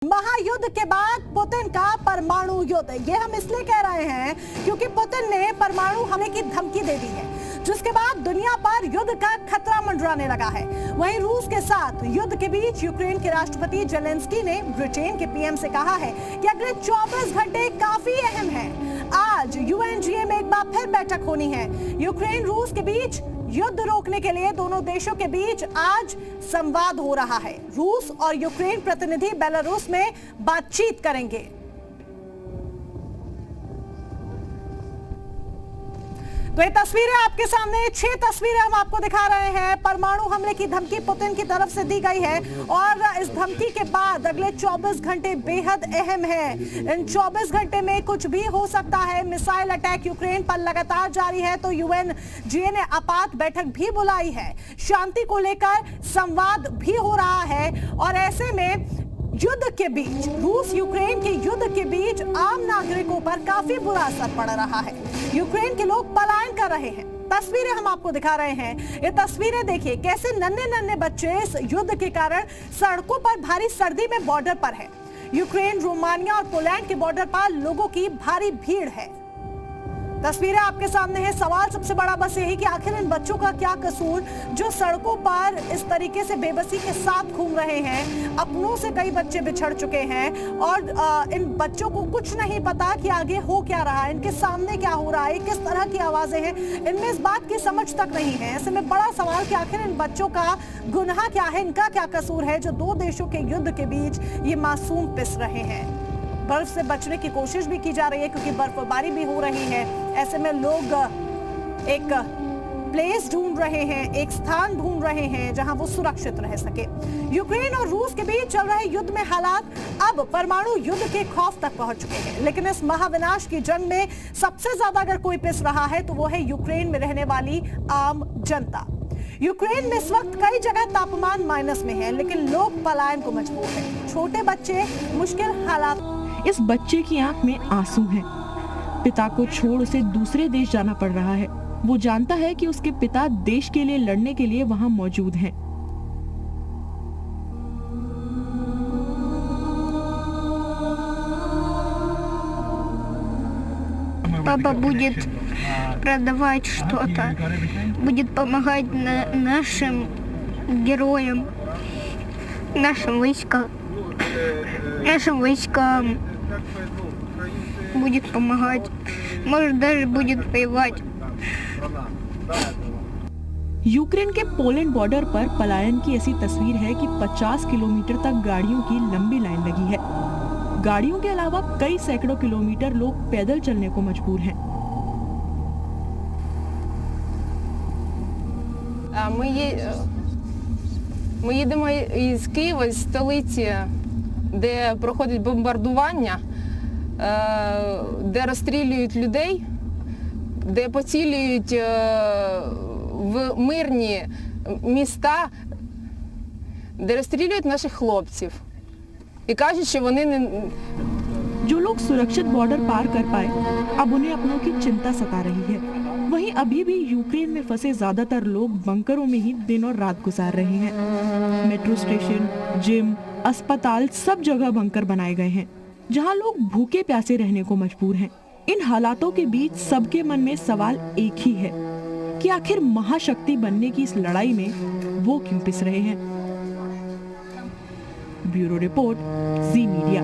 महायुद्ध के बाद पुतिन का परमाणु युद्ध, ये हम इसलिए कह रहे हैं क्योंकि पुतिन ने परमाणु हमले की धमकी दे दी है, जिसके बाद दुनिया पर युद्ध का खतरा मंडराने लगा है। वहीं रूस के साथ युद्ध के बीच यूक्रेन के राष्ट्रपति जेलेंस्की ने ब्रिटेन के पीएम से कहा है कि अगले 24 घंटे काफी अहम हैं। आज यूएनजीए में एक बार फिर बैठक होनी है। यूक्रेन रूस के बीच युद्ध रोकने के लिए दोनों देशों के बीच आज संवाद हो रहा है। रूस और यूक्रेन प्रतिनिधि बेलारूस में बातचीत करेंगे। तो ये तस्वीरें आपके सामने, 6 तस्वीरें हम आपको दिखा रहे हैं। परमाणु हमले की धमकी पुतिन की तरफ से दी गई है और इस धमकी के बाद अगले 24 घंटे बेहद अहम है। इन 24 घंटे में कुछ भी हो सकता है। मिसाइल अटैक यूक्रेन पर लगातार जारी है, तो यूएनजीए ने आपात बैठक भी बुलाई है। शांति को लेकर संवाद भी हो रहा है और ऐसे में युद्ध के बीच, रूस यूक्रेन के युद्ध के बीच आम नागरिकों पर काफी बुरा असर पड़ रहा है। यूक्रेन के लोग पलायन कर रहे हैं। तस्वीरें हम आपको दिखा रहे हैं। ये तस्वीरें देखिए कैसे नन्हे नन्हे बच्चे इस युद्ध के कारण सड़कों पर भारी सर्दी में बॉर्डर पर है। यूक्रेन, रोमानिया और पोलैंड के बॉर्डर पर लोगों की भारी भीड़ है। तस्वीरें आपके सामने है। सवाल सबसे बड़ा बस यही कि आखिर इन बच्चों का क्या कसूर जो सड़कों पर इस तरीके से बेबसी के साथ घूम रहे हैं। अपनों से कई बच्चे बिछड़ चुके हैं और इन बच्चों को कुछ नहीं पता कि आगे हो क्या रहा है, इनके सामने क्या हो रहा है, किस तरह की आवाजें हैं, इनमें इस बात की समझ तक नहीं है। ऐसे में बड़ा सवाल कि आखिर इन बच्चों का गुनाह क्या है, इनका क्या कसूर है जो दो देशों के युद्ध के बीच ये मासूम पिस रहे हैं। बर्फ से बचने की कोशिश भी की जा रही है क्योंकि बर्फबारी भी हो रही है। ऐसे में लोग एक प्लेस ढूंढ रहे हैं, एक स्थान ढूंढ रहे हैं जहां वो सुरक्षित रह सके। यूक्रेन और रूस के बीच चल रहे युद्ध में हालात अब परमाणु युद्ध के खौफ तक पहुंच चुके हैं। लेकिन इस महाविनाश की जंग में सबसे ज्यादा अगर कोई पिस रहा है तो वो है यूक्रेन में रहने वाली आम जनता। यूक्रेन में इस वक्त कई जगह तापमान माइनस में है, लेकिन लोग पलायन को मजबूर हैं। छोटे बच्चे मुश्किल हालात। इस बच्चे की आंख में आंसू हैं। पिता को छोड़ उसे दूसरे देश जाना पड़ रहा है। वो जानता है कि उसके पिता देश के लिए लड़ने के लिए वहां मौजूद हैं। Папа будет продавать что-то, будет помогать нашим героям, нашим войскам будет помогать, может даже будет воевать। यूक्रेन के पोलैंड बॉर्डर पर पलायन की ऐसी तस्वीर है कि 50 किलोमीटर तक गाड़ियों की लंबी लाइन लगी है। गाड़ियों के अलावा कई सैकड़ों किलोमीटर लोग पैदल चलने को मजबूर हैं। Ми їдемо із Києва, з столиці, де проходить бомбардування, де розстрілюють людей, де поцілюють в мирні міста, де розстрілюють наших хлопців. І кажуть, що вони не... जो लोग सुरक्षित बॉर्डर पार कर पाए, अब उन्हें अपनों की चिंता सता रही है। वहीं अभी भी यूक्रेन में फंसे ज्यादातर लोग बंकरों में ही दिन और रात गुजार रहे हैं। मेट्रो स्टेशन, जिम, अस्पताल, सब जगह बंकर बनाए गए हैं, जहां लोग भूखे प्यासे रहने को मजबूर हैं। इन हालातों के बीच सबके मन में सवाल एक ही है कि आखिर महाशक्ति बनने की इस लड़ाई में वो क्यों पिस रहे हैं। ब्यूरो रिपोर्ट, जी मीडिया।